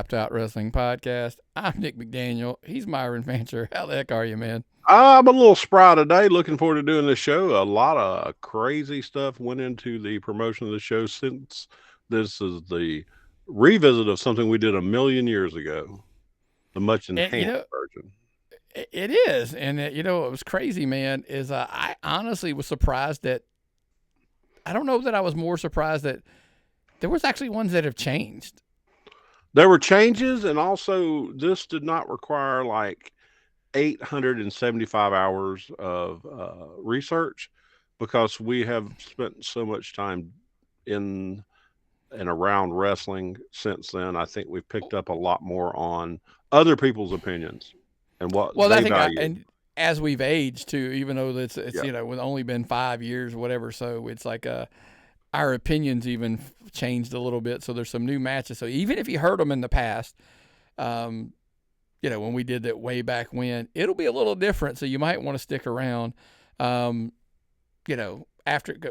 Tapped Out Wrestling Podcast. I'm Nick McDaniel. He's Myron Fancher. How the heck are you, man? I'm a little spry today. Looking forward to doing this show. A lot of crazy stuff went into the promotion of the show since this is the revisit of something we did a million years ago, the much And enhanced version. it is. And what was crazy, man, is I honestly was surprised that I don't know that I was more surprised that there was actually ones that have changed. There were changes, and also this did not require like 875 hours of research because we have spent so much time in and around wrestling since then. I think we've picked up a lot more on other people's opinions and what Well, I they think, value. and as we've aged too, even though it's Yeah. with only been 5 years or whatever, so it's like our opinions even changed a little bit. So there's some new matches. So even if you heard them in the past, when we did that way back when, it'll be a little different. So you might want to stick around. After,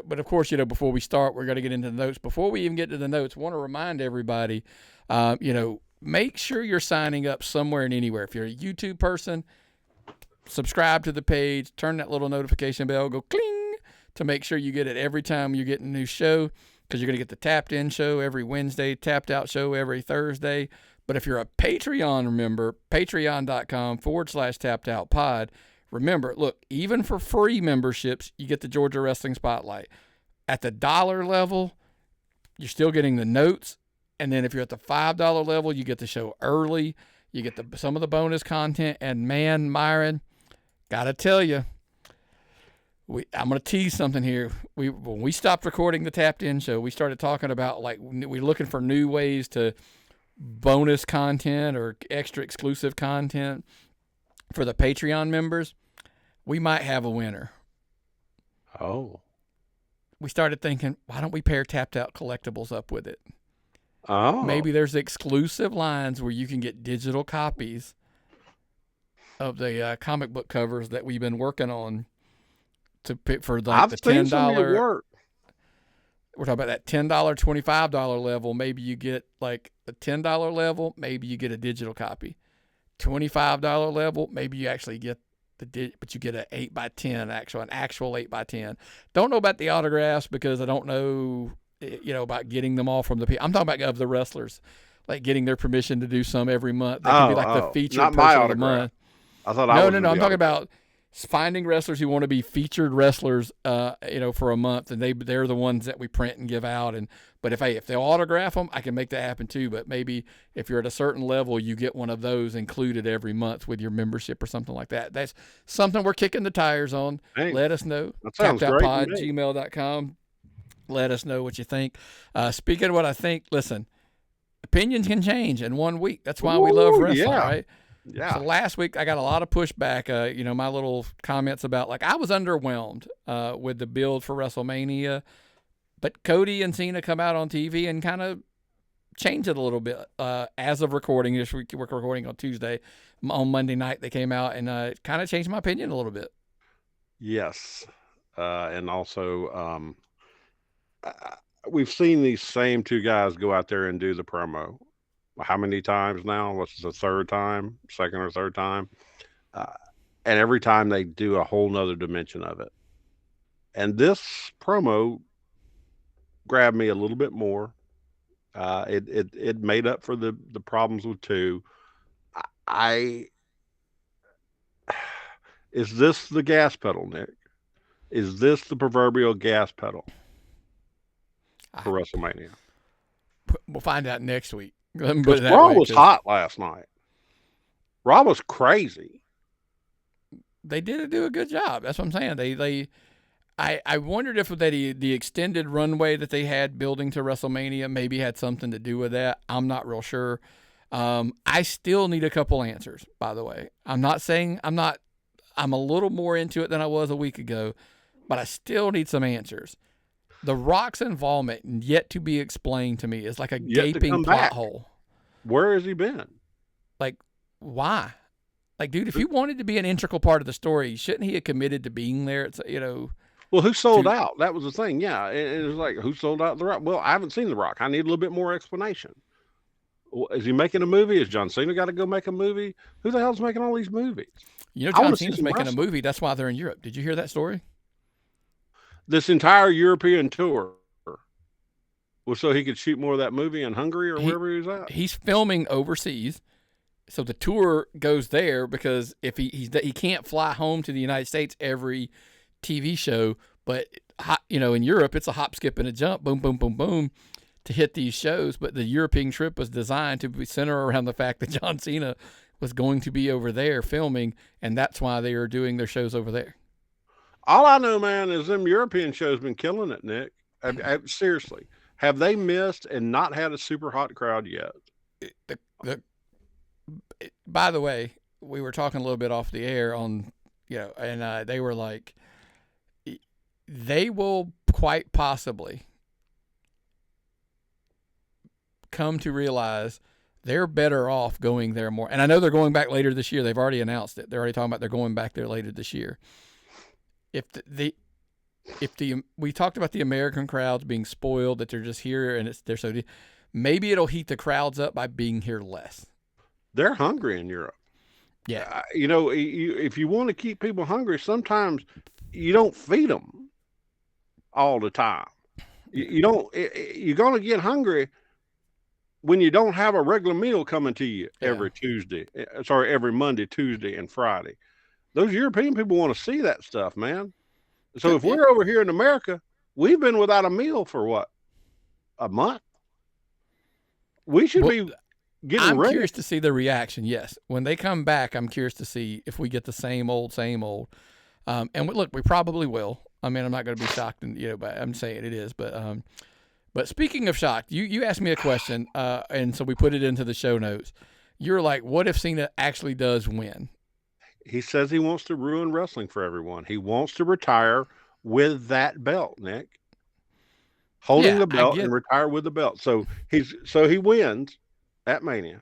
but of course, before we start, we're going to get into the notes. Before we even get to the notes, I want to remind everybody, make sure you're signing up somewhere and anywhere. If you're a YouTube person, subscribe to the page, turn that little notification bell, go cling to make sure you get it every time you get a new show, because you're going to get the Tapped In show every Wednesday, Tapped Out show every Thursday. But if you're a Patreon member, patreon.com/Tapped Out Pod, remember, look, even for free memberships, you get the Georgia Wrestling Spotlight. At the dollar level, you're still getting the notes. And then if you're at the $5 level, you get the show early. You get some of the bonus content. And man, Myron, got to tell you, I'm going to tease something here. When we stopped recording the Tapped In show, we started talking about we're looking for new ways to bonus content or extra exclusive content for the Patreon members. We might have a winner. Oh. We started thinking, why don't we pair Tapped Out collectibles up with it? Oh. Maybe there's exclusive lines where you can get digital copies of the comic book covers that we've been working on to pick for I've the seen some of your $10. work. We're talking about that $10, $25 level. Maybe you get like a $10 level. Maybe you get a digital copy. $25 level. Maybe you actually get but you get an 8x10 an actual 8x10. Don't know about the autographs because I don't know, about getting them all from the people. I'm talking about of the wrestlers, like getting their permission to do some every month. That can be like the featured not my person of the autograph. month. I thought No. I'm talking about finding wrestlers who want to be featured wrestlers, for a month, and they're the ones that we print and give out. But if they'll autograph them, I can make that happen too. But maybe if you're at a certain level, you get one of those included every month with your membership or something like that. That's something we're kicking the tires on. Hey, Let us know. that sounds great to me. TappedOutPod@gmail.com. Let us know what you think. Speaking of what I think, listen, opinions can change in 1 week. That's why we love wrestling, right? Yeah. So last week I got a lot of pushback. My little comments about I was underwhelmed with the build for WrestleMania, but Cody and Cena come out on TV and kind of change it a little bit. As of recording this week, we're recording on Tuesday. On Monday night they came out and kind of changed my opinion a little bit. Yes. And also, we've seen these same two guys go out there and do the promo. How many times now? What's the second or third time? And every time they do a whole nother dimension of it. And this promo grabbed me a little bit more. It made up for the problems with two. Is this the gas pedal, Nick? Is this the proverbial gas pedal for WrestleMania? We'll find out next week. Raw was hot last night. Raw was crazy. They did do a good job. That's what I'm saying. I wondered if the extended runway that they had building to WrestleMania maybe had something to do with that. I'm not real sure. I still need a couple answers, by the way. I'm a little more into it than I was a week ago, but I still need some answers. The Rock's involvement yet to be explained to me is like a gaping plot hole. Where has he been? Like, why? Like, dude, if he wanted to be an integral part of the story, shouldn't he have committed to being there? It's Well, who sold out? That was the thing. Yeah, it was like, who sold out The Rock? Well, I haven't seen The Rock. I need a little bit more explanation. Is he making a movie? Is John Cena got to go make a movie? Who the hell's making all these movies? You know, I want John to see Cena's some making a wrestling. movie. That's why they're in Europe. Did you hear that story? This entire European tour was so he could shoot more of that movie in Hungary or He wherever he was at. he's filming overseas, so the tour goes there because if he can't fly home to the United States every TV show, but in Europe it's a hop, skip, and a jump, boom, boom, boom, boom, to hit these shows. But the European trip was designed to be center around the fact that John Cena was going to be over there filming, and that's why they are doing their shows over there. All I know, man, is them European shows been killing it, Nick. Seriously, have they missed and not had a super hot crowd yet? The by the way, we were talking a little bit off the air on, and they were like, they will quite possibly come to realize they're better off going there more. And I know they're going back later this year. They've already announced it. They're already talking about they're going back there later this year. If we talked about the American crowds being spoiled, that they're just here and they're so maybe it'll heat the crowds up by being here less. They're hungry in Europe. Yeah. If you want to keep people hungry, sometimes you don't feed them all the time. You don't. You're going to get hungry when you don't have a regular meal coming to you every every Monday, Tuesday, and Friday. Those European people want to see that stuff, man. So if we're over here in America, we've been without a meal for what? A month? We should be getting ready. I'm curious to see the reaction, yes. When they come back, I'm curious to see if we get the same old. And look, we probably will. I mean, I'm not going to be shocked, but I'm saying it is. But speaking of shocked, you asked me a question, and so we put it into the show notes. You're like, what if Cena actually does win? He says he wants to ruin wrestling for everyone. He wants to retire with that belt, Nick. Holding the belt and retire with the belt. So he wins at Mania,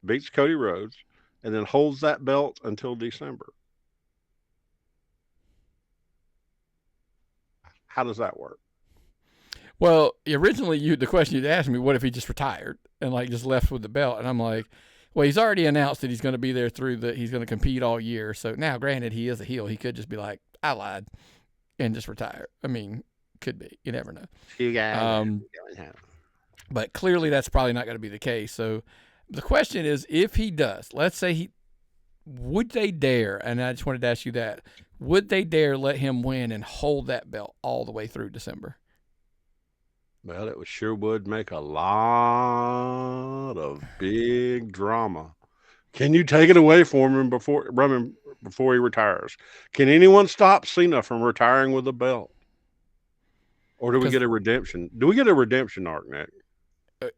beats Cody Rhodes, and then holds that belt until December. How does that work? Well, originally the question you'd asked me, what if he just retired and just left with the belt? And I'm like, well, he's already announced that he's going to be there he's going to compete all year. So now, granted, he is a heel. He could just be like, I lied and just retire. I mean, could be. You never know. You guys. But clearly that's probably not going to be the case. So the question is, if he does, let's say would they dare, and I just wanted to ask you that, would they dare let him win and hold that belt all the way through December? Well, it sure would make a lot of big drama. Can you take it away from him before he retires? Can anyone stop Cena from retiring with a belt? Or do we get a redemption? Do we get a redemption arc, Nick?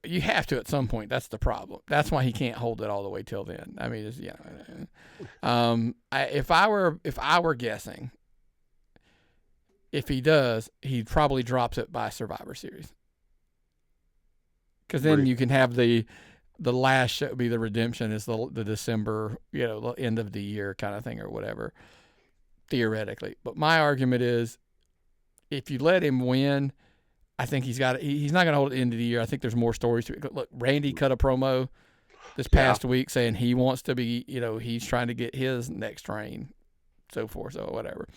You have to at some point. That's the problem. That's why he can't hold it all the way till then. I mean, if I were guessing, if he does, he probably drops it by Survivor Series. Because then you can have the last show be the redemption is the December, the end of the year kind of thing or whatever, theoretically. But my argument is, if you let him win, I think he's not going to hold it at the end of the year. I think there's more stories to it. Look, Randy cut a promo this past week saying he wants to be, he's trying to get his next reign, so forth, so whatever.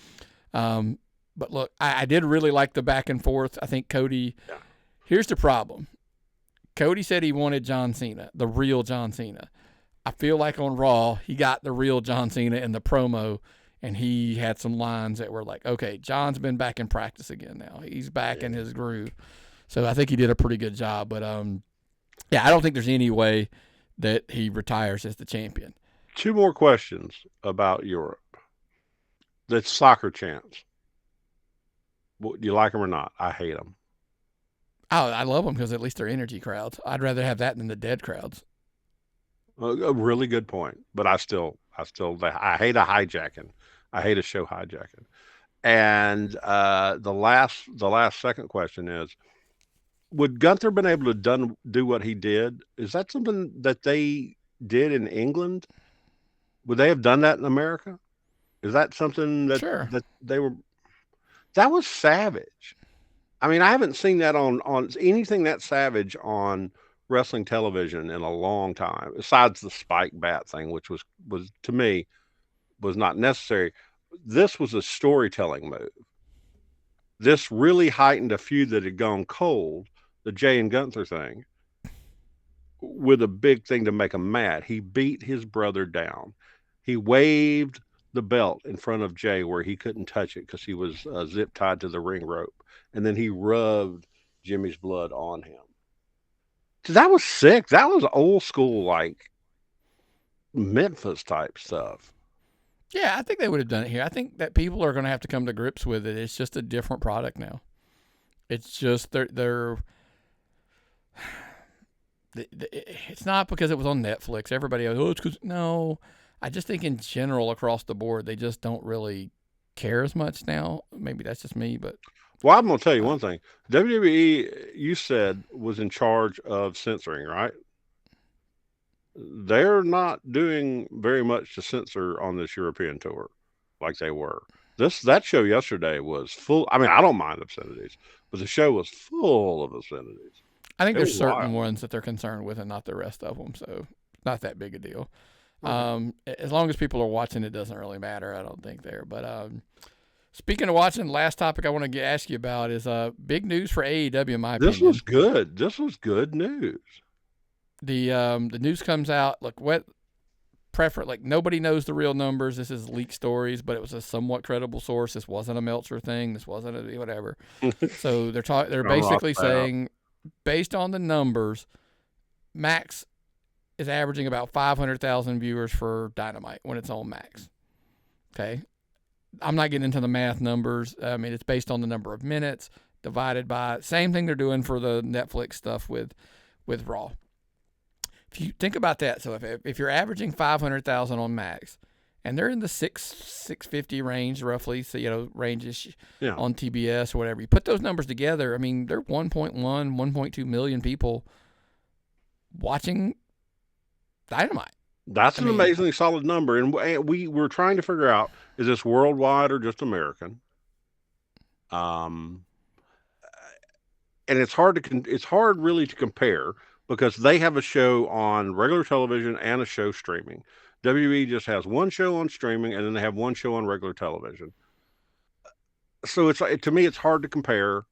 But look, I did really like the back and forth. I think Cody, here's the problem. Cody said he wanted John Cena, the real John Cena. I feel like on Raw, he got the real John Cena in the promo, and he had some lines that were like, okay, John's been back in practice again now. He's back in his groove. So I think he did a pretty good job. But, I don't think there's any way that he retires as the champion. 2 more questions about Europe. The soccer chants. Do you like them or not? I hate them. Oh, I love them because at least they're energy crowds. I'd rather have that than the dead crowds. A really good point, but I hate a hijacking. I hate a show hijacking. And the last second question is, would Gunther been able to do what he did? Is that something that they did in England? Would they have done that in America? Is that something that that they were? That was savage. I mean, I haven't seen that on anything that savage on wrestling television in a long time, besides the spike bat thing, which was to me was not necessary. This was a storytelling move. This really heightened a feud that had gone cold, the Jay and Gunther thing, with a big thing to make him mad. He beat his brother down. He waved the belt in front of Jay where he couldn't touch it because he was zip tied to the ring rope, and then he rubbed Jimmy's blood on him. That was sick. That was old school, like Memphis type stuff. Yeah, I think they would have done it here. I think that people are going to have to come to grips with it. It's just a different product now. It's just it's not because it was on Netflix. Everybody goes, oh, it's because, no. I just think in general across the board, they just don't really care as much now. Maybe that's just me, but. Well, I'm going to tell you one thing. WWE, you said, was in charge of censoring, right? They're not doing very much to censor on this European tour like they were. That show yesterday was full. I mean, I don't mind obscenities, but the show was full of obscenities. I think there's certain ones that they're concerned with and not the rest of them, so not that big a deal. Okay. As long as people are watching, it doesn't really matter, I don't think there. But speaking of watching, the last topic I want to ask you about is big news for AEW, in my opinion. This was good. This was good news. The news comes out, nobody knows the real numbers. This is leaked stories, but it was a somewhat credible source. This wasn't a Meltzer thing. This wasn't a whatever. So they're basically saying, based on the numbers, Max is averaging about 500,000 viewers for Dynamite when it's on Max. Okay. I'm not getting into the math numbers. I mean, it's based on the number of minutes divided by same thing they're doing for the Netflix stuff with Raw. If you think about that, so if you're averaging 500,000 on Max, and they're in the 650 range roughly, so ranges on TBS or whatever, you put those numbers together. I mean, they're 1.1, 1.2 million people watching Dynamite. That's an amazingly solid number, and we were trying to figure out, is this worldwide or just American? And it's hard really to compare because they have a show on regular television and a show streaming. WWE just has one show on streaming, and then they have one show on regular television. So to me, it's hard to compare.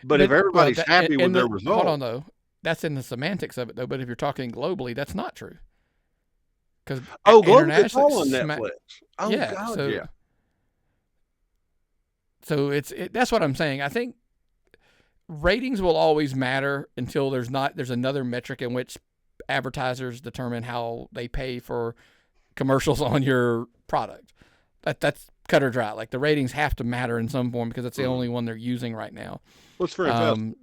But if everybody's happy with their result, hold on though, that's in the semantics of it though. But if you're talking globally, that's not true. Because globally, it's all on Netflix. So that's what I'm saying. I think ratings will always matter until there's another metric in which advertisers determine how they pay for commercials on your product. That's cut or dry. Like the ratings have to matter in some form because it's the only one they're using right now. What's for investment?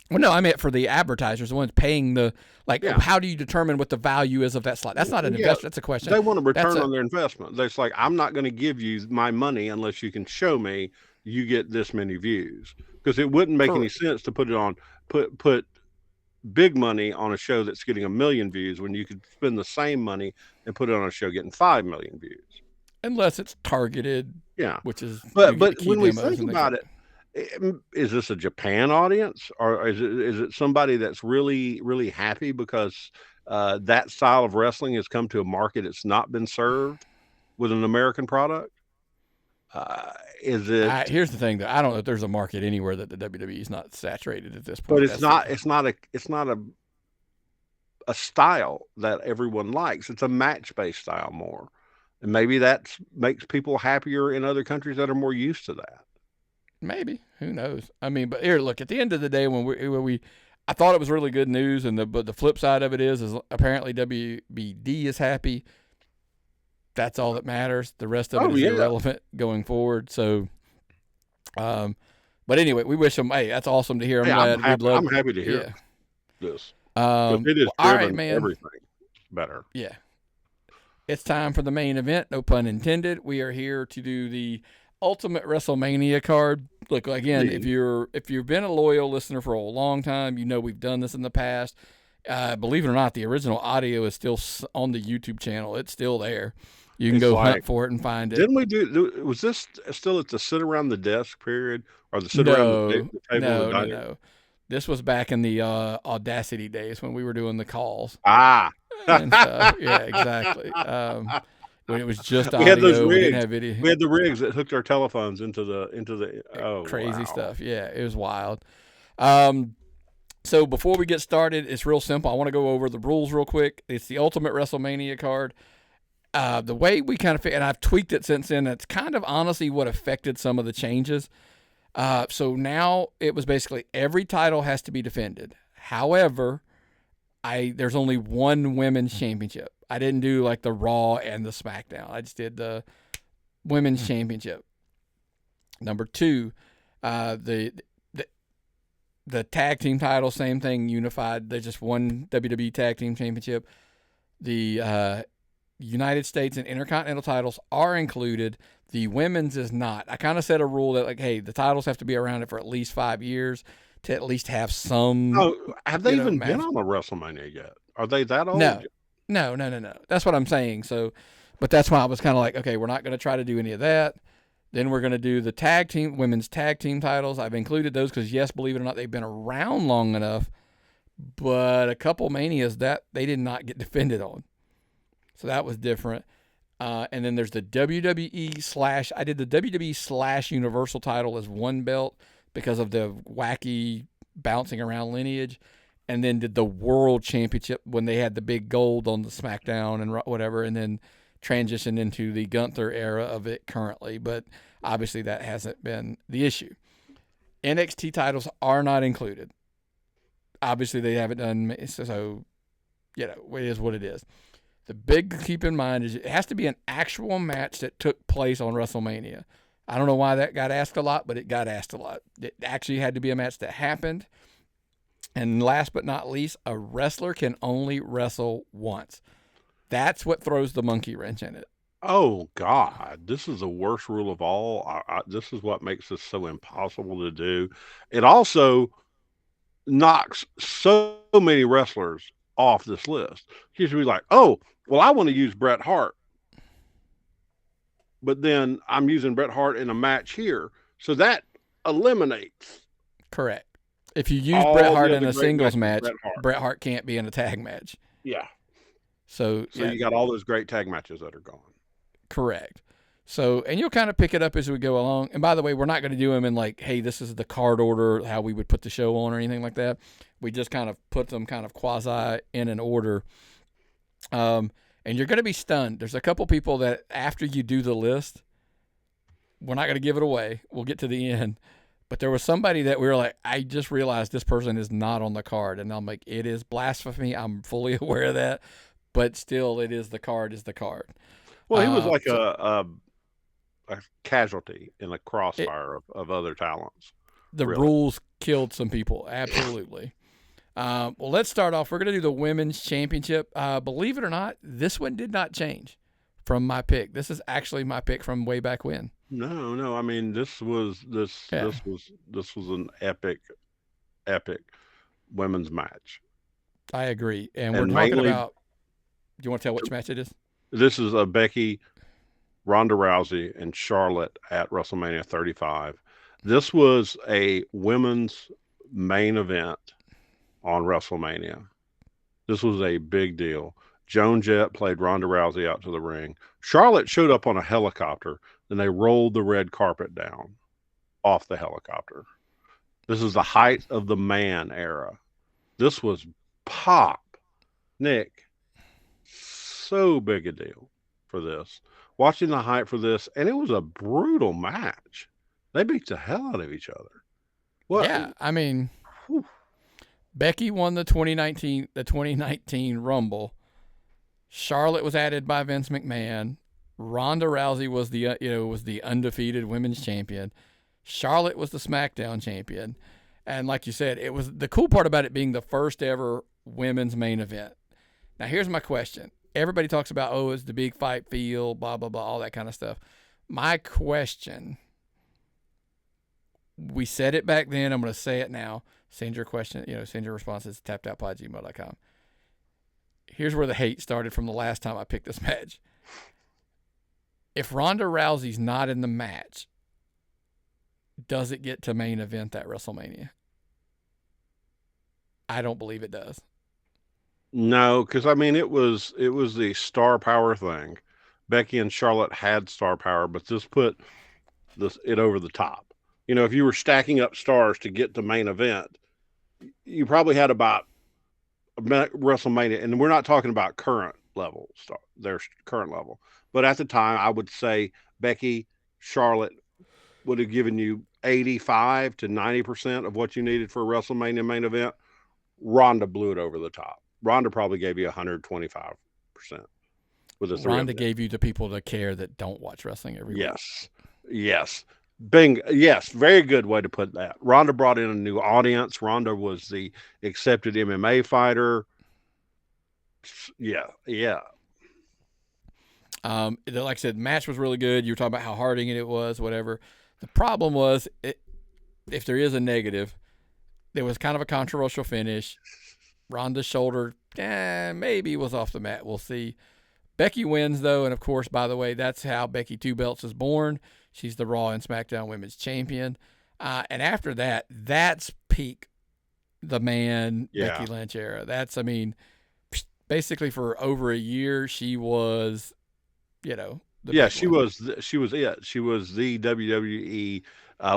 Well, no, I meant for the advertisers, the ones paying how do you determine what the value is of that slot? That's not an investment. That's a question. They want a return on their investment. It's like, I'm not going to give you my money unless you can show me you get this many views. Because it wouldn't make any sense to put it on, put big money on a show that's getting 1 million views when you could spend the same money and put it on a show getting 5 million views. Unless it's targeted. Yeah. Which is, but when we think about it, is this a Japan audience or is it somebody that's really, really happy because that style of wrestling has come to a market it's not been served with an American product? Is it? Here's the thing, though. I don't know if there's a market anywhere that the WWE is not saturated at this point. But it's not a style that everyone likes. It's a match-based style more, and maybe that makes people happier in other countries that are more used to that. Maybe, who knows? I mean, but here, look. At the end of the day, I thought it was really good news, but the flip side of it is apparently WBD is happy. That's all that matters. The rest of it is irrelevant going forward. So, but anyway, we wish them. Hey, that's awesome to hear. I'm happy to hear this. It is all right, man. Everything better. Yeah, it's time for the main event. No pun intended. We are here to do the Ultimate WrestleMania card. Look, again, if you've been a loyal listener for a long time, we've done this in the past. Believe it or not, the original audio is still on the YouTube channel. It's still there. You can go hunt for it and find it. Didn't we was this still at the sit around the desk period or the sit around the table? No. This was back in the Audacity days when we were doing the calls Ah, and stuff. Yeah, exactly. When it was just we had those audio, we didn't rigs. have video. We had the rigs that hooked our telephones into the. Oh Crazy wow! stuff. Yeah, it was wild. So before we get started, it's real simple. I want to go over the rules real quick. It's the Ultimate WrestleMania card. The way we kind of, and I've tweaked it since then, it's kind of honestly what affected some of the changes. So now it was basically every title has to be defended. However, there's only one women's championship. I didn't do like the Raw and the SmackDown. I just did the women's championship. Number 2, the tag team title, same thing, unified. There's just one WWE Tag Team Championship. The United States and Intercontinental titles are included. The women's is not. I kind of set a rule that, like, hey, the titles have to be around it for at least 5 years to at least have some. Oh, have they even match. been on a WrestleMania yet? Are they that old? No. That's what I'm saying. So, but that's why I was kind of like, okay, we're not going to try to do any of that. Then we're going to do the women's tag team titles. I've included those because, yes, believe it or not, they've been around long enough. But a couple Manias that they did not get defended on. So that was different. And then there's the WWE I did the WWE / Universal title as one belt because of the wacky bouncing around lineage. And then did the World Championship when they had the big gold on the SmackDown and whatever. And then transitioned into the Gunther era of it currently, but obviously that hasn't been the issue. NXT titles are not included. Obviously they haven't done, so it is what it is. The big keep in mind is it has to be an actual match that took place on WrestleMania. I don't know why that got asked a lot, but it got asked a lot. It actually had to be a match that happened. And last but not least, a wrestler can only wrestle once. That's what throws the monkey wrench in it. Oh God, this is the worst rule of all. This is what makes this so impossible to do. It also knocks so many wrestlers off this list. Because you'll be like, oh, well, I want to use Bret Hart, but then I'm using Bret Hart in a match here, so that eliminates. Correct. If you use Bret Hart in a singles match, Bret Hart can't be in a tag match. Yeah. So you got all those great tag matches that are gone. Correct. So, and you'll kind of pick it up as we go along. And by the way, we're not going to do them in like, hey, this is the card order, how we would put the show on or anything like that. We just kind of put them kind of quasi in an order. And you're going to be stunned. There's a couple people that after you do the list, we're not going to give it away. We'll get to the end. But there was somebody that we were like, I just realized this person is not on the card. And I'm like, it is blasphemy. I'm fully aware of that. But still, it is the card is the card. Well, he was like a casualty in the crossfire of other talents. The rules killed some people. Absolutely. Well, let's start off. We're going to do the women's championship. Believe it or not, this one did not change from my pick. This is actually my pick from way back when. No. I mean, this was an epic women's match. I agree, and we're talking about. Do you want to tell which match it is? This is Becky, Ronda Rousey, and Charlotte at WrestleMania 35. This was a women's main event on WrestleMania. This was a big deal. Joan Jett played Ronda Rousey out to the ring. Charlotte showed up on a helicopter, then they rolled the red carpet down off the helicopter. This is the height of the man era. This was pop. Nick, so big a deal for this. Watching the hype for this, and it was a brutal match. They beat the hell out of each other. What? Yeah, I mean, Becky won the 2019 Rumble. Charlotte was added by Vince McMahon. Ronda Rousey was the undefeated women's champion. Charlotte was the SmackDown champion. And like you said, it was the cool part about it being the first ever women's main event. Now, here's my question. Everybody talks about, it's the big fight field, blah, blah, blah, all that kind of stuff. My question, we said it back then. I'm going to say it now. Send your question, send your responses to tappedoutpod@gmail.com. Here's where the hate started from the last time I picked this match. If Ronda Rousey's not in the match, does it get to main event at WrestleMania? I don't believe it does. No, because I mean it was the star power thing. Becky and Charlotte had star power, but this put it over the top. If you were stacking up stars to get to main event, you probably had about WrestleMania, and we're not talking about current level star, their current level, but at the time, I would say Becky, Charlotte would have given you 85 to 90% of what you needed for a WrestleMania main event. Ronda blew it over the top. Ronda probably gave you 125% with the three of Ronda them. gave you to people to care that don't watch wrestling every week. Yes. Bing. Yes. Very good way to put that. Ronda brought in a new audience. Ronda was the accepted MMA fighter. Yeah. Like I said, match was really good. You were talking about how hard it was, whatever. The problem was, if there is a negative, there was kind of a controversial finish. Ronda's shoulder, maybe was off the mat. We'll see. Becky wins, though, and of course, by the way, that's how Becky Two Belts is born. She's the Raw and SmackDown Women's Champion. And after that, that's peak the man Becky Lynch era. That's, basically for over a year, she was, she was it. She was the WWE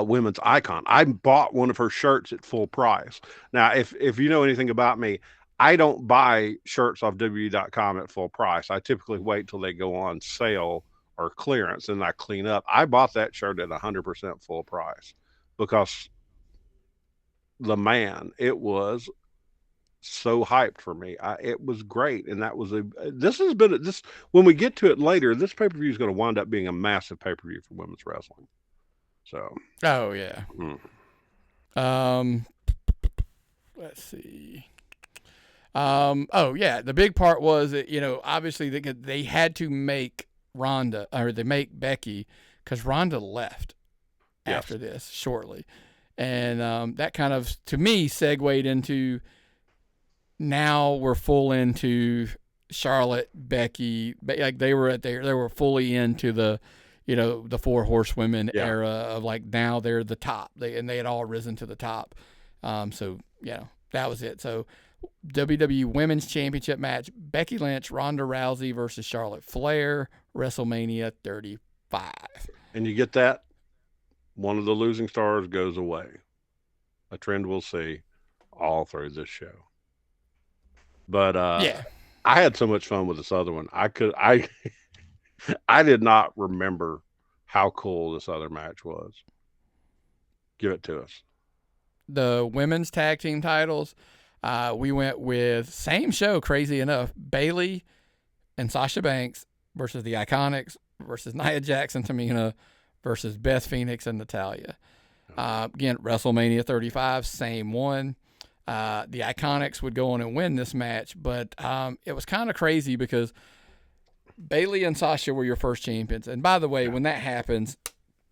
women's icon. I bought one of her shirts at full price. Now, if you know anything about me, I don't buy shirts off WWE.com at full price. I typically wait till they go on sale or clearance, and I clean up. I bought that shirt at 100% full price because the man, it was so hyped for me. It was great, and that was when we get to it later, this pay-per-view is going to wind up being a massive pay-per-view for women's wrestling. So, oh yeah. Let's see. Oh yeah, the big part was that obviously they had to make Ronda, or they make Becky, because Ronda left after this shortly, and that kind of, to me, segued into, now we're full into Charlotte, Becky, like they were fully into the the four horsewomen era of, like, now they're the top, they had all risen to the top. So that was it. So WWE Women's Championship match: Becky Lynch, Ronda Rousey versus Charlotte Flair, WrestleMania 35. And you get that, one of the losing stars goes away. A trend we'll see all through this show. But I had so much fun with this other one. I did not remember how cool this other match was. Give it to us. The women's tag team titles, we went with, same show, crazy enough, Bayley and Sasha Banks versus the Iconics versus Nia Jax and Tamina versus Beth Phoenix and Natalya. Again, WrestleMania 35, same one. The Iconics would go on and win this match, but it was kind of crazy because Bayley and Sasha were your first champions. And by the way, when that happens,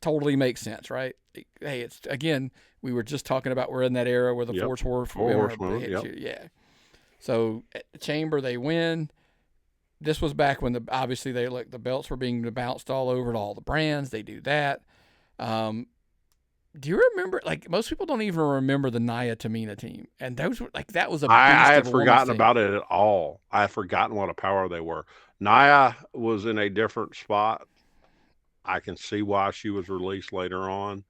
totally makes sense, right? Hey, it's, again, we were just talking about, we're in that era where the four horsemen. Yeah. So at the Chamber, they win. This was back when obviously the belts were being bounced all over to all the brands. They do that. Do you remember? Like, most people don't even remember the Nia Tamina team, and those were that was a beast. I had forgotten about it at all. I had forgotten what a power they were. Nia was in a different spot. I can see why she was released later on.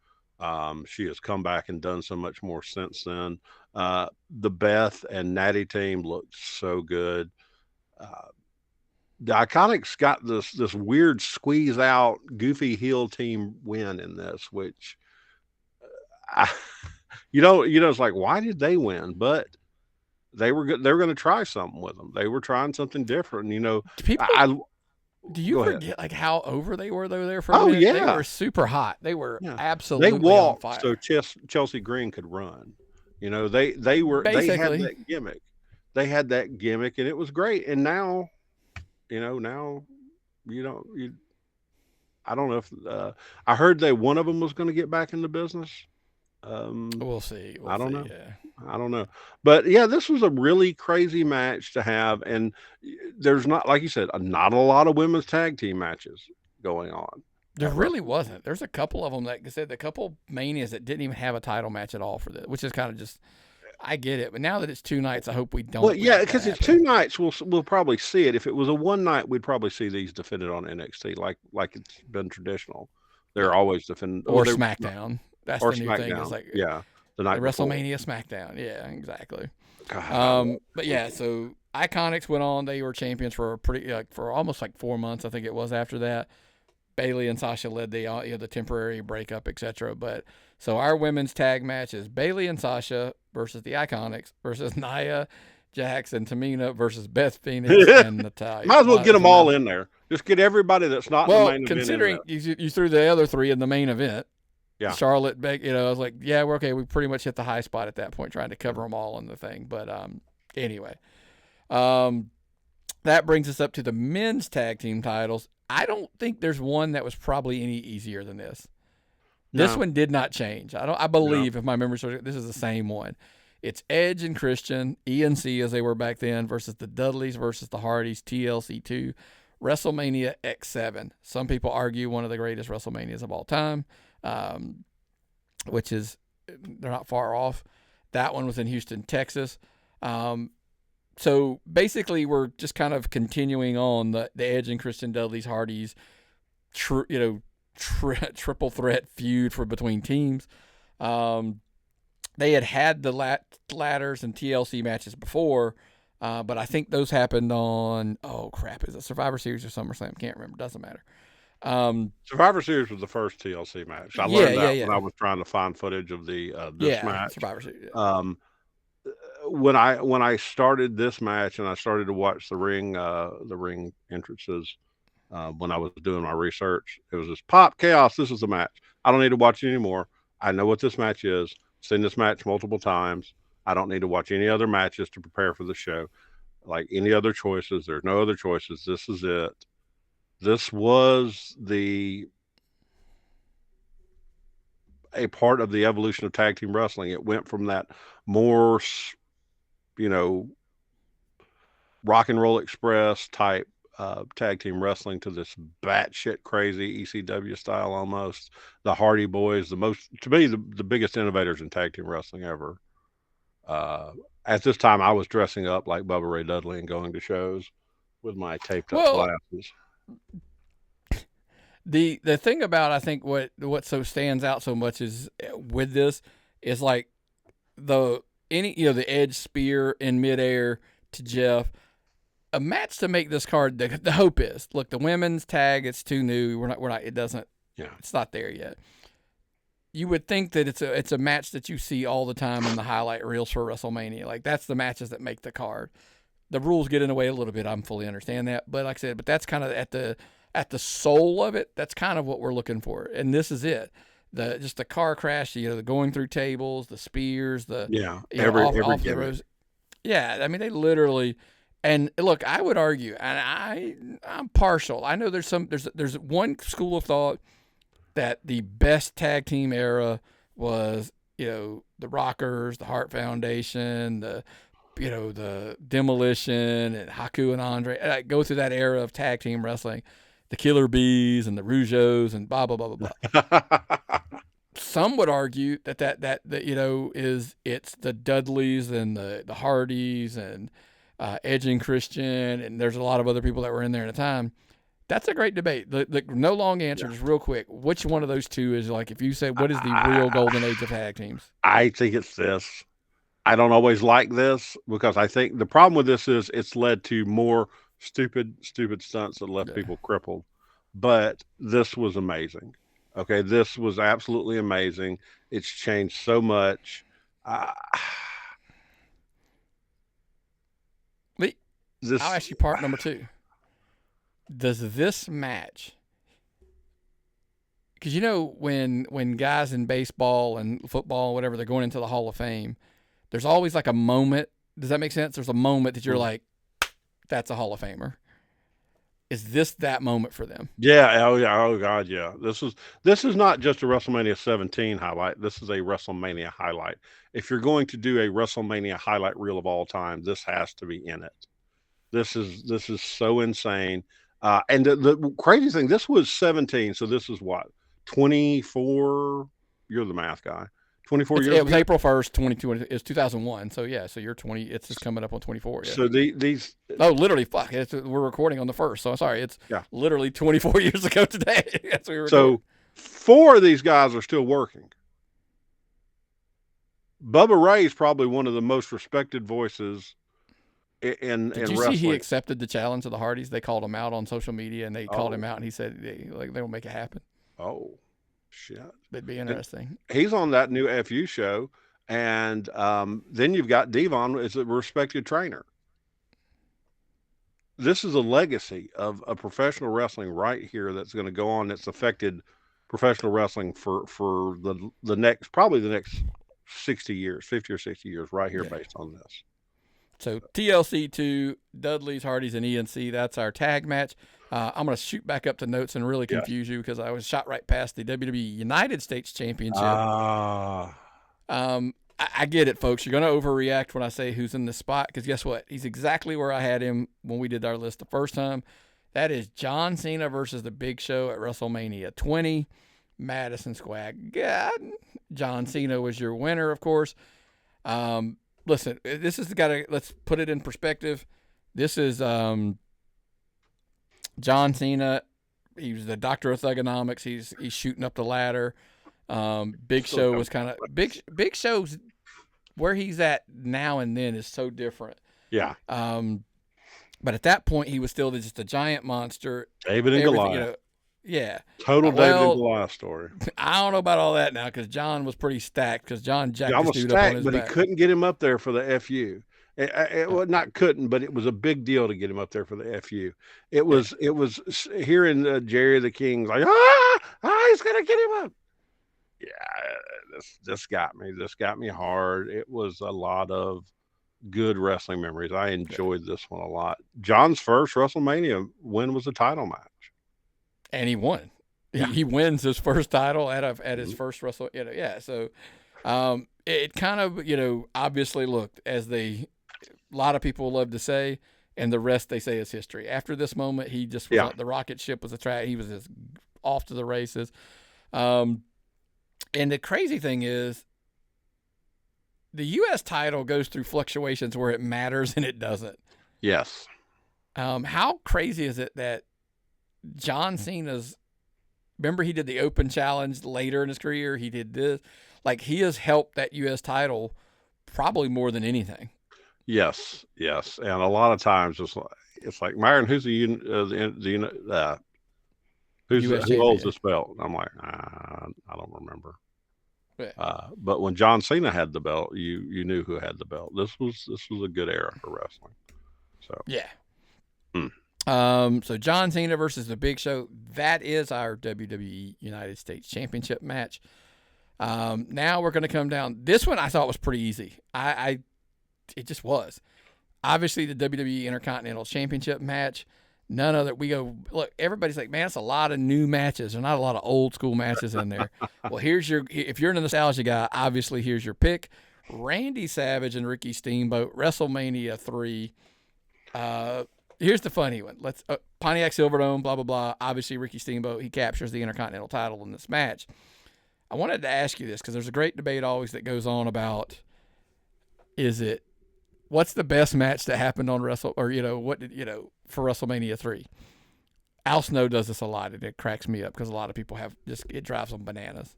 She has come back and done so much more since then. The Beth and Natty team looked so good. The Iconics got this weird squeeze out goofy heel team win in this, which it's like, why did they win? But they were good. They were going to try something with them. They were trying something different. Do you forget like how over they were though there for a minute? Yeah. They were super hot. They were absolutely they walked on fire. So Chelsea Green could run. They were basically, they had that gimmick. They had that gimmick, and it was great. And now, I don't know if I heard that one of them was going to get back in the business. We'll see. I don't know. Yeah. I don't know. But yeah, this was a really crazy match to have. And there's not, like you said, not a lot of women's tag team matches going on. There really wasn't. There's a couple of them, like I said, the couple Manias that didn't even have a title match at all for this, which is kind of just I get it, but now that it's 2 nights, I hope we Well, don't yeah, have that because it's happen. 2 nights, we'll probably see it. If it was a one night, we'd probably see these defended on NXT, like it's been traditional. They're Yeah, always defended, or SmackDown. That's or the new thing. Is SmackDown. like Yeah, the the night before. WrestleMania SmackDown. Yeah, exactly. God, I love But yeah, so Iconics went on. They were champions for a pretty for almost like 4 months, I think it was. After that, Bailey and Sasha led the the temporary breakup, etc. But so our women's tag match is Bailey and Sasha versus the Iconics versus Nia Jax and Tamina versus Beth Phoenix it. and Natalia. Might as well get them all in there. Just get everybody that's not in the Well, main event in considering there. you threw the other three in the main event, Yeah. Charlotte, Beck, I was like, yeah, we're okay. We pretty much hit the high spot at that point, trying to cover them all in the thing. But anyway, um, that brings us up to the men's tag team titles. I don't think there's one that was probably any easier than this. This No. one did not change. I No. believe, if my memory serves, this is the same one. It's Edge and Christian, ENC as they were back then, versus the Dudleys versus the Hardys, TLC 2, WrestleMania X7. Some people argue one of the greatest WrestleManias of all time, which is, they're not far off. That one was in Houston, Texas. So basically, we're just kind of continuing on the Edge and Christian, Dudley's, Hardys, triple threat feud for between teams. They had the ladders and TLC matches before, but I think those happened on, oh crap, is it Survivor Series or SummerSlam? Can't remember. Doesn't matter. Survivor Series was the first TLC match. I Yeah, learned yeah, that yeah, when I was trying to find footage of the this yeah. match. Survivor Series. Yeah. When I started this match and I started to watch the ring entrances, when I was doing my research, it was just pop chaos. This is the match. I don't need to watch it anymore. I know what this match is. Seen this match multiple times. I don't need to watch any other matches to prepare for the show. Like any other choices, there's no other choices. This is it. This was a part of the evolution of tag team wrestling. It went from that more, you know, rock and roll express type tag team wrestling to this batshit crazy ECW style almost. The Hardy Boys, to me, the biggest innovators in tag team wrestling ever. At this time, I was dressing up like Bubba Ray Dudley and going to shows with my taped up Well, glasses. the thing about, I think what so stands out so much is with this is like the Edge spear in midair to Jeff. A match to make this card. The hope is, look, the women's tag, it's too new. We're not. It doesn't. Yeah. It's not there yet. You would think that it's a match that you see all the time in the highlight reels for WrestleMania. Like, that's the matches that make the card. The rules get in the way a little bit. I fully understand that, but like I said, that's kind of at the soul of it. That's kind of what we're looking for, and this is it. The car crash. The going through tables, the spears, every off the gimmick. rows. Yeah, I mean, they literally. And look, I would argue, and I'm partial. I know there's one school of thought that the best tag team era was, the Rockers, the Hart Foundation, the Demolition, and Haku and Andre. And I go through that era of tag team wrestling, the Killer Bees and the Rougeaus and blah blah blah blah blah. Some would argue that it's the Dudleys and the Hardys and Edge and Christian, and there's a lot of other people that were in there at the time. That's a great debate. The no long answer, just real quick. Which one of those two is, like, if you say, what is the real golden age of tag teams? I think it's this. I don't always like this because I think the problem with this is it's led to more stupid stunts that left people crippled. But this was amazing. Okay, this was absolutely amazing. It's changed so much. I'll ask you part number 2. Does this match? Because when guys in baseball and football, whatever, they're going into the Hall of Fame, there's always like a moment. Does that make sense? There's a moment that you're like, that's a Hall of Famer. Is this that moment for them? Yeah. Oh yeah. Oh god. Yeah. This is not just a WrestleMania 17 highlight. This is a WrestleMania highlight. If you're going to do a WrestleMania highlight reel of all time, this has to be in it. This is so insane. And the crazy thing, this was 17. So this is what, 24? You're the math guy. 24 years It was ago? April 1st, 2020. It's 2001. So yeah, so you're 20. It's just coming up on 24. Yeah. So these, Oh, literally, fuck. We're recording on the 1st. So sorry. It's yeah. literally 24 years ago today. That's what we were So 4 of these guys are still working. Bubba Ray's probably one of the most respected voices in Did you wrestling. see he accepted the challenge of the Hardys? They called him out on social media, and they called him out, and he said they'll make it happen. Oh, shit. It'd be interesting. And he's on that new FU show, and then you've got Devon as a respected trainer. This is a legacy of a professional wrestling right here that's going to go on. That's affected professional wrestling for the next, probably the next 60 years, 50 or 60 years, right here, based on this. So TLC 2, Dudley's, Hardys, and ENC. That's our tag match. I'm going to shoot back up to notes and really confuse you because I was shot right past the WWE United States Championship. I get it, folks. You're going to overreact when I say who's in the spot because guess what? He's exactly where I had him when we did our list the first time. That is John Cena versus The Big Show at WrestleMania 20, Madison Square Garden. John Cena was your winner, of course. Listen, this is the guy. Let's put it in perspective. This is John Cena. He was the doctor of thugonomics. He's shooting up the ladder. Big Show was kind of Big Show's where he's at now and then is so different. Yeah. But at that point, he was still just a giant monster. David and Goliath. Yeah. Total David and Goliath story. I don't know about all that now because John was pretty stacked because John jacked John this was dude stacked, up on his but back. he couldn't get him up there for the FU. Well, not couldn't, but it was a big deal to get him up there for the FU. It was hearing Jerry the King's like, he's gonna get him up. Yeah, this got me. This got me hard. It was a lot of good wrestling memories. I enjoyed this one a lot. John's first WrestleMania win was a title match, and he won. Yeah. He wins his first title at his first Wrestle. Yeah. So it kind of obviously looked as a lot of people love to say, and the rest they say is history. After this moment, he just was like, the rocket ship was a track. He was just off to the races. And the crazy thing is, the U.S. title goes through fluctuations where it matters and it doesn't. Yes. How crazy is it that John Cena's, remember he did the Open Challenge later in his career? He did this. Like, he has helped that U.S. title probably more than anything. Yes. And a lot of times it's like, Myron, who holds this belt? And I'm like, I don't remember. Yeah. But when John Cena had the belt, you knew who had the belt. This was a good era for wrestling. So yeah. So John Cena versus The Big Show. That is our WWE United States Championship match. Now we're going to come down. This one I thought was pretty easy. It just was. Obviously, the WWE Intercontinental Championship match. None other. We go, look, everybody's like, man, it's a lot of new matches. There's not a lot of old school matches in there. Well, if you're a nostalgia guy, obviously here's your pick. Randy Savage and Ricky Steamboat, WrestleMania 3. Here's the funny one. Pontiac Silverdome, blah, blah, blah. Obviously, Ricky Steamboat, he captures the Intercontinental title in this match. I wanted to ask you this because there's a great debate always that goes on about, what's the best match that happened on for WrestleMania 3? Al Snow does this a lot, and it cracks me up because a lot of people it drives them bananas.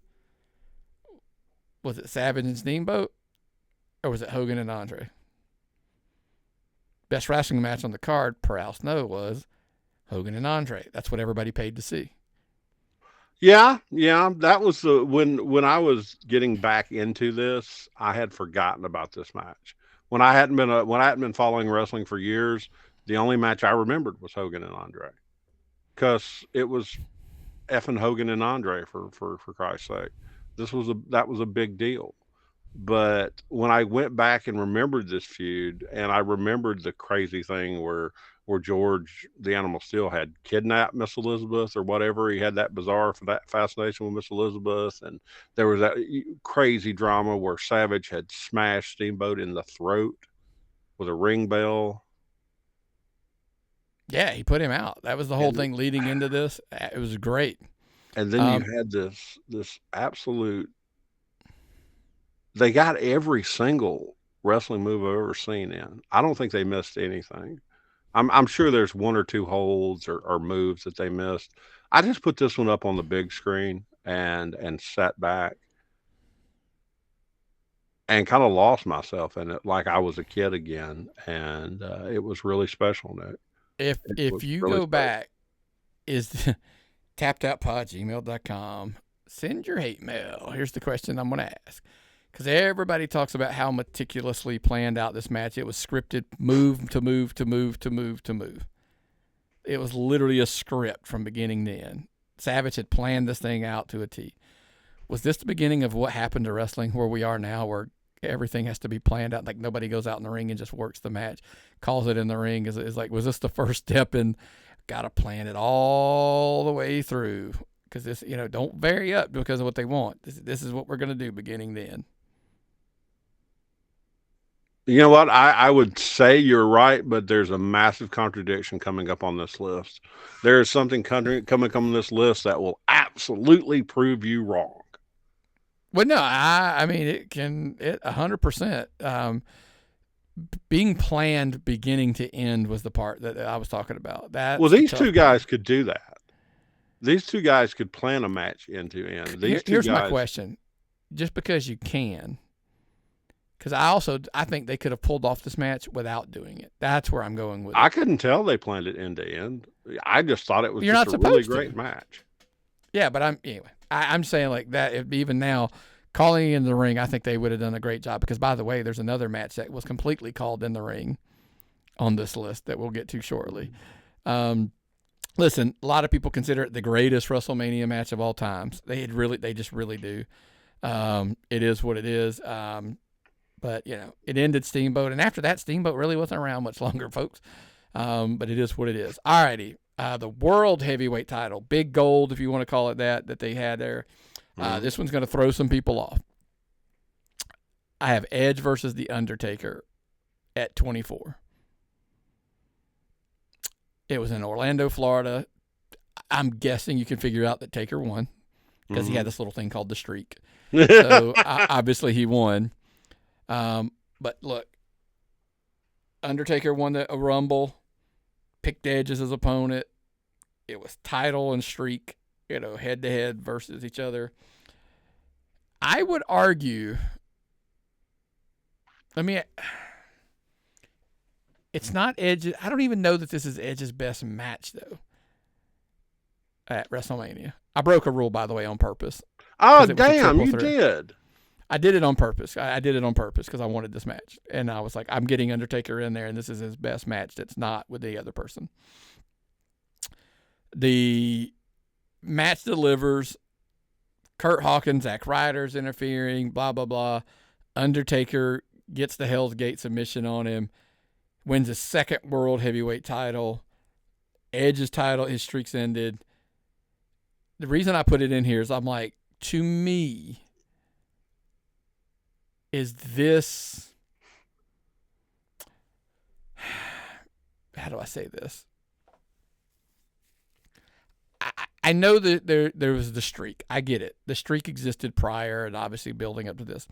Was it Savage and Steamboat, or was it Hogan and Andre? Best wrestling match on the card, per Al Snow, was Hogan and Andre. That's what everybody paid to see. Yeah. That was when I was getting back into this, I had forgotten about this match. When I hadn't been following wrestling for years, the only match I remembered was Hogan and Andre, because it was effing Hogan and Andre for Christ's sake. That was a big deal. But when I went back and remembered this feud, and I remembered the crazy thing where George the Animal Steel had kidnapped Miss Elizabeth or whatever, he had that bizarre fascination with Miss Elizabeth, and there was that crazy drama where Savage had smashed Steamboat in the throat with a ring bell. Yeah, he put him out. That was the whole thing leading into this. It was great. And then you had this absolute they got every single wrestling move I've ever seen in. I don't think they missed anything. I'm sure there's one or two holds or moves that they missed. I just put this one up on the big screen and sat back and kind of lost myself in it like I was a kid again. And it was really special, Nick. It If was you really go special. back, is tappedoutpod@gmail.com. Send your hate mail. Here's the question I'm going to ask. Because everybody talks about how meticulously planned out this match. It was scripted move to move to move to move to move. It was literally a script from beginning to end. Savage had planned this thing out to a T. Was this the beginning of what happened to wrestling where we are now, where everything has to be planned out? Like nobody goes out in the ring and just works the match, calls it in the ring. Is like, was this the first step in got to plan it all the way through? Because this, don't vary up because of what they want. This is what we're going to do beginning to end. You know what? I would say you're right, but there's a massive contradiction coming up on this list. There is something coming on this list that will absolutely prove you wrong. Well, no, I mean, it 100%. Being planned beginning to end was the part that I was talking about. Well, these two guys could do that. These two guys could plan a match end to end. Here's my question. Just because you can, because I think they could have pulled off this match without doing it. That's where I'm going with it. I couldn't tell they planned it end to end. I just thought it was just a really great match. Yeah, but I'm saying like that. Even now, calling it in the ring, I think they would have done a great job. Because by the way, there's another match that was completely called in the ring on this list that we'll get to shortly. Listen, a lot of people consider it the greatest WrestleMania match of all times. They just really do. It is what it is. But it ended Steamboat, and after that, Steamboat really wasn't around much longer, folks. But it is what it is. All righty. The World Heavyweight title, big gold, if you want to call it that they had there. This one's going to throw some people off. I have Edge versus The Undertaker at 24. It was in Orlando, Florida. I'm guessing you can figure out that Taker won because he had this little thing called the streak. So obviously he won. But look, Undertaker won a Rumble, picked Edge as his opponent. It was title and streak, head to head versus each other. I would argue, it's not Edge. I don't even know that this is Edge's best match, though, at WrestleMania. I broke a rule, by the way, on purpose. Oh, damn, you did. I did it on purpose. I did it on purpose because I wanted this match. And I was like, I'm getting Undertaker in there, and this is his best match that's not with the other person. The match delivers. Kurt Hawkins, Zack Ryder's interfering, blah, blah, blah. Undertaker gets the Hell's Gate submission on him, wins his second World Heavyweight title. Edge's title, his streak's ended. The reason I put it in here is I'm like, to me, is this, how do I say this? I know that there was the streak. I get it. The streak existed prior and obviously building up to this.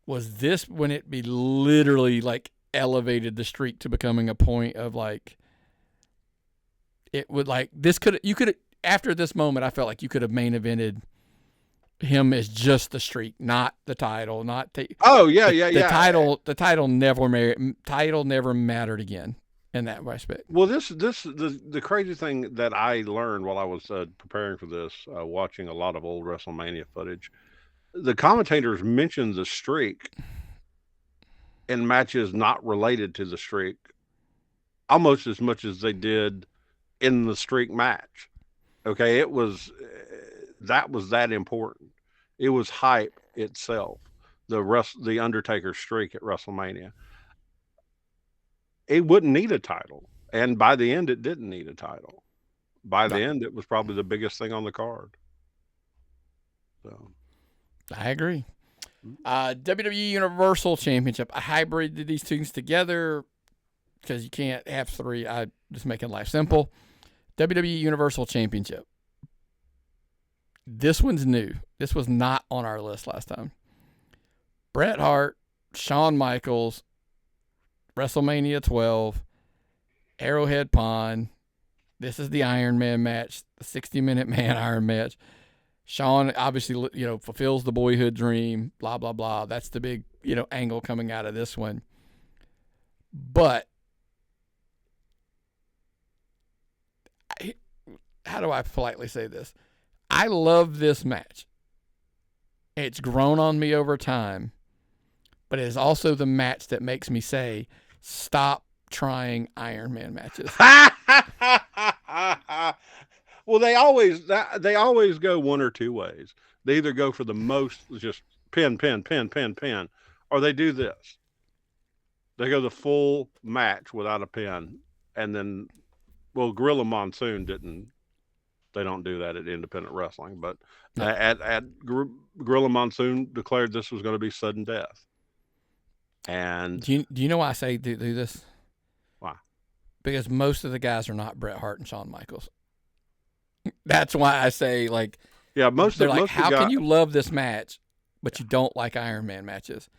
Was this when it be literally like elevated the streak to becoming a point of like, it would like, after this moment, I felt like you could have main evented him as just the streak, not the title, The title never mattered again in that respect. Well, the crazy thing that I learned while I was preparing for this, watching a lot of old WrestleMania footage, the commentators mentioned the streak in matches not related to the streak almost as much as they did in the streak match. Okay, it was that important. It was hype itself. The Undertaker streak at WrestleMania. It wouldn't need a title, and by the end, it didn't need a title. By the end, it was probably the biggest thing on the card. So, I agree. WWE Universal Championship. I hybrided these things together because you can't have three. I just making life simple. WWE Universal Championship. This one's new. This was not on our list last time. Bret Hart, Shawn Michaels, WrestleMania 12, Arrowhead Pond. This is the Iron Man match, the 60-minute man Iron match. Shawn obviously, fulfills the boyhood dream, blah, blah, blah. That's the big, angle coming out of this one. But how do I politely say this? I love this match. It's grown on me over time, but it is also the match that makes me say, stop trying Iron Man matches. Well, they always go one or two ways. They either go for the most, just pin, or they do this. They go the full match without a pin, and then, Gorilla Monsoon didn't. They don't do that at independent wrestling, but No. at Gorilla Monsoon declared this was going to be sudden death. And do you know why I say do this? Why? Because most of the guys are not Bret Hart and Shawn Michaels. That's why I say, how can you love this match, but you don't like Iron Man matches?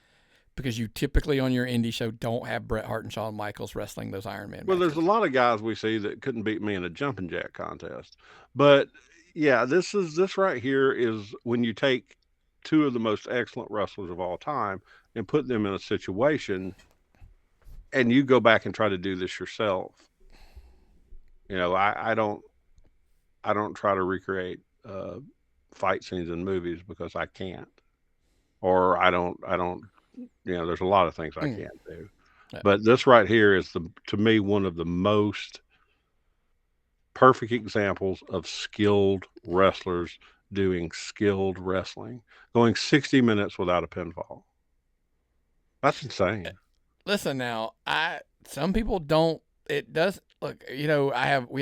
Because you typically on your indie show don't have Bret Hart and Shawn Michaels wrestling those Iron Man matches. Well, there's a lot of guys we see that couldn't beat me in a jumping jack contest. But yeah, this right here is when you take two of the most excellent wrestlers of all time and put them in a situation, and you go back and try to do this yourself. I don't try to recreate fight scenes in movies because I can't, or I don't. There's a lot of things I can't do, but this right here is to me one of the most perfect examples of skilled wrestlers doing skilled wrestling, going 60 minutes without a pinfall. That's insane. Listen now, some people don't. It does look. We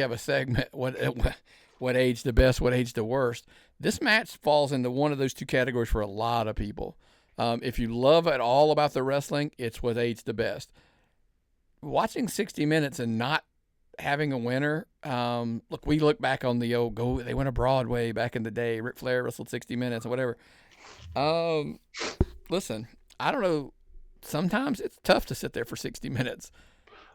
have a segment. What age the best? What age the worst? This match falls into one of those two categories for a lot of people. If you love it all about the wrestling, it's what aged the best. Watching 60 Minutes and not having a winner, we look back on the old they went to Broadway back in the day. Ric Flair wrestled 60 Minutes or whatever. Listen, I don't know. Sometimes it's tough to sit there for 60 minutes.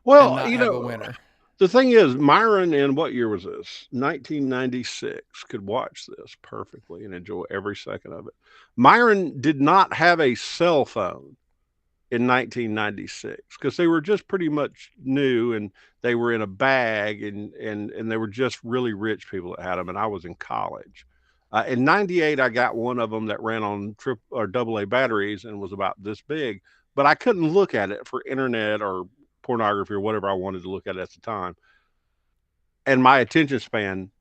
Well, and not have a winner. The thing is, Myron in what year was this? 1996 could watch this perfectly and enjoy every second of it. Myron did not have a cell phone in 1996 because they were just pretty much new and they were in a bag and they were just really rich people that had them. And I was in college. In 98, I got one of them that ran on AA batteries and was about this big, but I couldn't look at it for internet or pornography or whatever I wanted to look at the time. And my attention span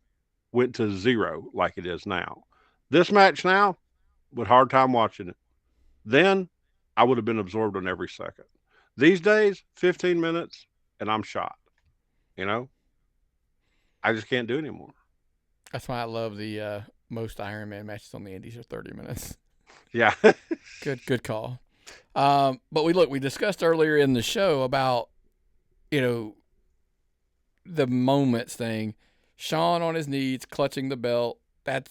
went to 0 like it is now. This match now, with hard time watching it. Then I would have been absorbed on every second. These days, 15 minutes and I'm shot. I just can't do anymore. That's why I love the most Iron Man matches on the indies are 30 minutes. Yeah. Good call. But we discussed earlier in the show about, the moments thing. Shawn on his knees, clutching the belt. That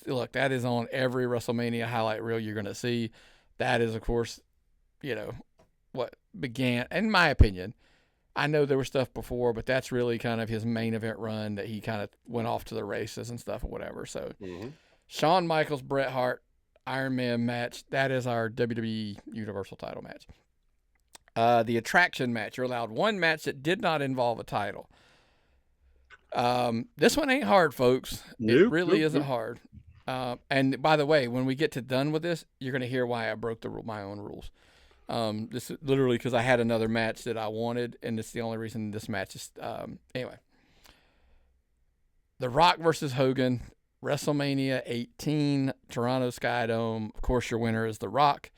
is on every WrestleMania highlight reel you're going to see. That is, of course, what began, in my opinion. I know there was stuff before, but that's really kind of his main event run that he kind of went off to the races and stuff or whatever. So, Shawn Michaels, Bret Hart, Iron Man match. That is our WWE Universal title match. The attraction match. You're allowed one match that did not involve a title. This one ain't hard, folks. It really isn't hard. And by the way, when we get done with this, you're going to hear why I broke my own rules. This is literally because I had another match that I wanted, and it's the only reason this match is. Anyway, The Rock versus Hogan, WrestleMania 18, Toronto Skydome. Of course, your winner is The Rock.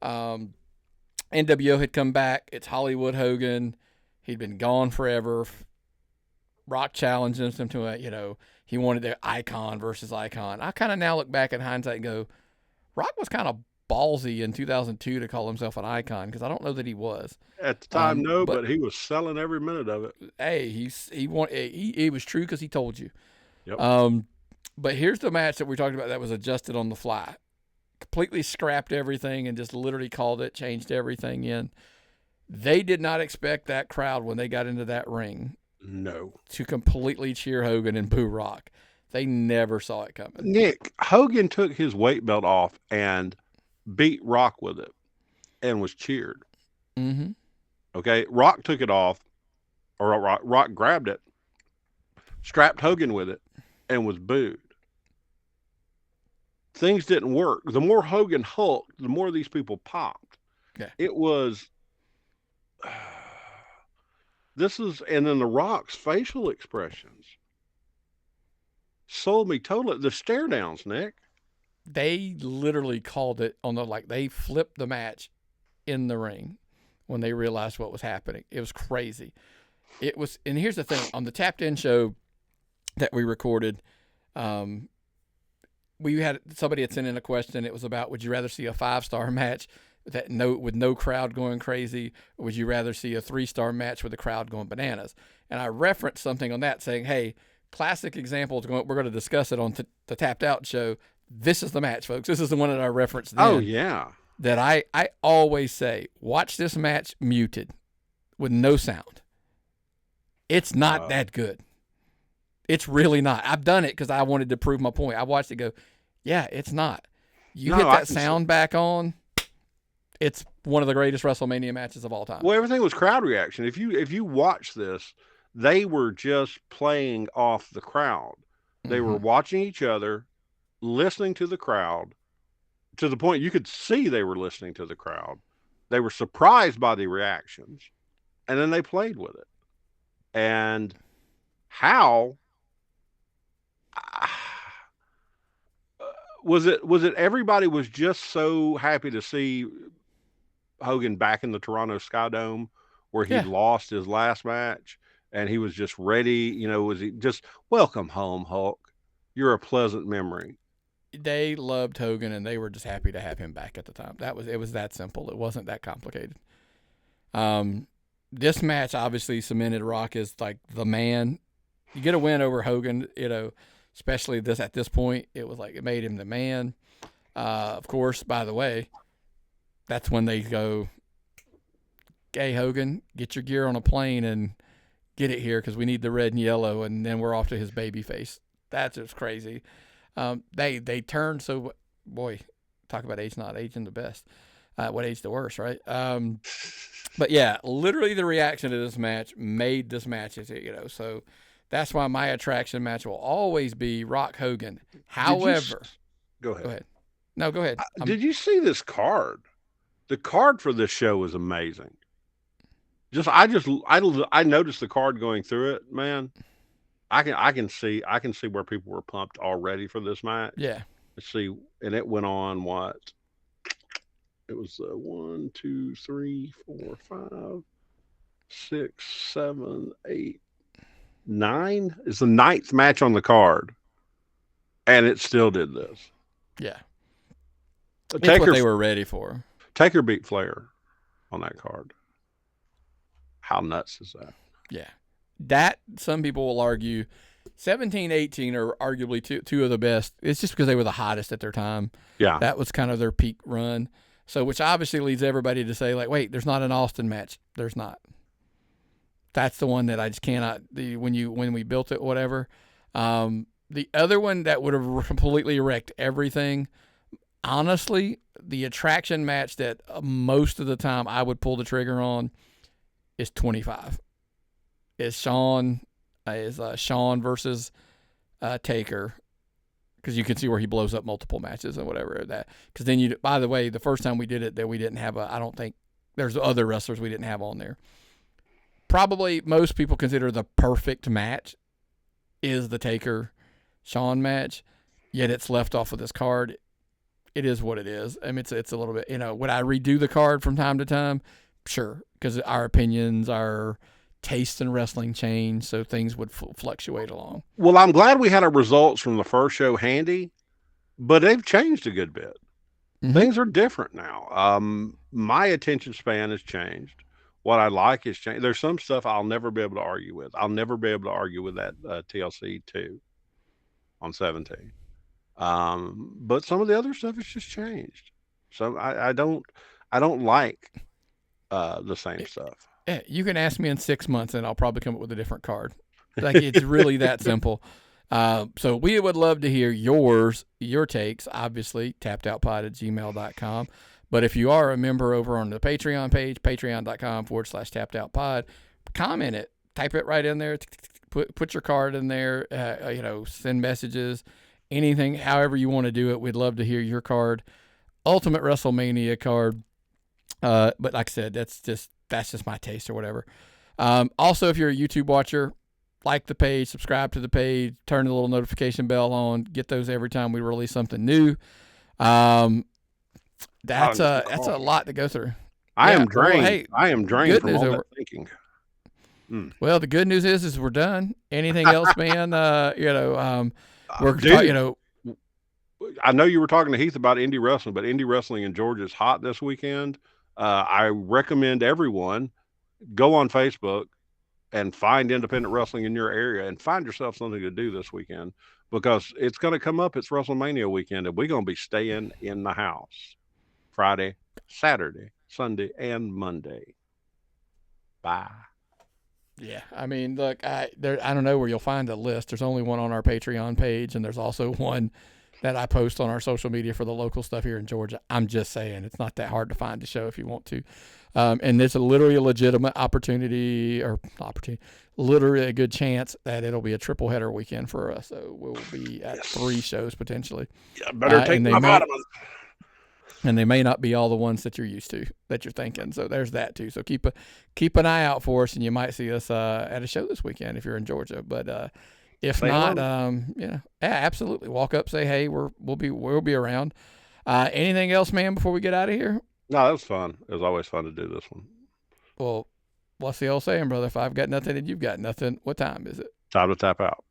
NWO had come back. It's Hollywood Hogan. He'd been gone forever. Rock challenges him to he wanted the icon versus icon. I kind of now look back in hindsight and go, Rock was kind of ballsy in 2002 to call himself an icon because I don't know that he was at the time. But he was selling every minute of it. Hey, he was true because he told you. Yep. But here's the match that we talked about that was adjusted on the fly. completely scrapped everything and just literally called it, changed everything in. They did not expect that crowd when they got into that ring No. to completely cheer Hogan and boo Rock. They never saw it coming. Nick, Hogan took his weight belt off and beat Rock with it and was cheered. Mm-hmm. Okay. Rock took it off, or Rock grabbed it, strapped Hogan with it, and was booed. Things didn't work. The more Hogan hulked, the more these people popped. Yeah. It was. And then the Rock's facial expressions sold me totally. The stare downs, Nick. They literally called it on they flipped the match in the ring when they realized what was happening. It was crazy. It was, and here's the thing, on the Tapped In show that we recorded, we had somebody had sent in a question. It was about, would you rather see a 5-star match with no crowd going crazy, or would you rather see a 3-star match with the crowd going bananas? And I referenced something on that saying, hey, classic examples, we're going to discuss it on the Tapped Out show. This is the match, folks. This is the one that I referenced then. Oh, yeah. That I always say, watch this match muted with no sound. It's not that good. It's really not. I've done it because I wanted to prove my point. I watched it go, yeah, it's not. Hit that sound back on, it's one of the greatest WrestleMania matches of all time. Well, everything was crowd reaction. If you watch this, they were just playing off the crowd. They were watching each other, listening to the crowd, to the point you could see they were listening to the crowd. They were surprised by the reactions, and then they played with it. And how was it everybody was just so happy to see Hogan back in the Toronto Sky Dome where he lost his last match, and he was just ready, was he just, welcome home, Hulk. You're a pleasant memory. They loved Hogan, and they were just happy to have him back at the time. It was that simple. It wasn't that complicated. This match obviously cemented Rock as like the man. You get a win over Hogan, especially at this point, it was like it made him the man. Of course, by the way, that's when they go, hey, Hogan, get your gear on a plane and get it here because we need the red and yellow, and then we're off to his baby face. That's just crazy. They turned, so boy, talk about age not aging the best. What age the worst, right? But yeah, literally the reaction to this match made this match, so that's why my attraction match will always be Rock Hogan. However, go ahead. No, go ahead. Did you see this card? The card for this show was amazing. I noticed the card going through it, man. I can see where people were pumped already for this match. Yeah. Let's see, and it went on what? It was 1, 2, 3, 4, 5, 6, 7, 8, 9. It's the 9th match on the card, and it still did this. Yeah. It's what they were ready for. Taker beat Flair on that card. How nuts is that? Yeah. That, some people will argue, 17, 18 are arguably two of the best. It's just because they were the hottest at their time. Yeah. That was kind of their peak run. So, which obviously leads everybody to say, like, wait, there's not an Austin match. There's not. That's the one that I just cannot, when we built it, whatever. The other one that would have completely wrecked everything, honestly, the attraction match that most of the time I would pull the trigger on is 25. Is Shawn versus Taker, because you can see where he blows up multiple matches and whatever that. Because then by the way, the first time we did it, that we didn't have I don't think there's other wrestlers we didn't have on there. Probably most people consider the perfect match is the Taker Shawn match, yet it's left off of this card. It is what it is. I mean, it's a little bit, would I redo the card from time to time? Sure, because our opinions, our tastes in wrestling change, so things would fluctuate along. Well, I'm glad we had our results from the first show handy, but they've changed a good bit. Mm-hmm. Things are different now. My attention span has changed. What I like has changed. There's some stuff I'll never be able to argue with. I'll never be able to argue with that TLC 2 on 17. But some of the other stuff has just changed. So I don't like the same stuff. Yeah, you can ask me in 6 months, and I'll probably come up with a different card. Like, it's really that simple. So we would love to hear your takes, obviously, tappedoutpod@gmail.com. But if you are a member over on the Patreon page, patreon.com/tappedoutpod, comment it. Type it right in there. Put your card in there. Send messages, anything, however you want to do it. We'd love to hear your card. Ultimate WrestleMania card. But like I said, that's just my taste or whatever. Also, if you're a YouTube watcher, like the page, subscribe to the page, turn the little notification bell on, get those every time we release something new. That's a lot to go through. I am drained. Well, hey, I am drained from all that thinking. Well, the good news is we're done. Anything else, man? I know you were talking to Heath about indie wrestling, but indie wrestling in Georgia is hot this weekend. I recommend everyone go on Facebook and find independent wrestling in your area and find yourself something to do this weekend, because it's going to come up. It's WrestleMania weekend, and we're going to be staying in the house Friday, Saturday, Sunday, and Monday. Bye. Yeah, I mean, look, I don't know where you'll find a list. There's only one on our Patreon page, and there's also one that I post on our social media for the local stuff here in Georgia. I'm just saying, it's not that hard to find the show if you want to. And there's literally a legitimate literally a good chance that it'll be a triple header weekend for us. So we'll be at 3 shows potentially. Yeah, better take my vitamins. And they may not be all the ones that you're used to, that you're thinking. So there's that too. So keep an eye out for us, and you might see us at a show this weekend if you're in Georgia. But if not, absolutely, walk up, say hey. We'll be around. Anything else, man, before we get out of here? No, that was fun. It was always fun to do this one. Well, what's the old saying, brother? If I've got nothing and you've got nothing, what time is it? Time to tap out.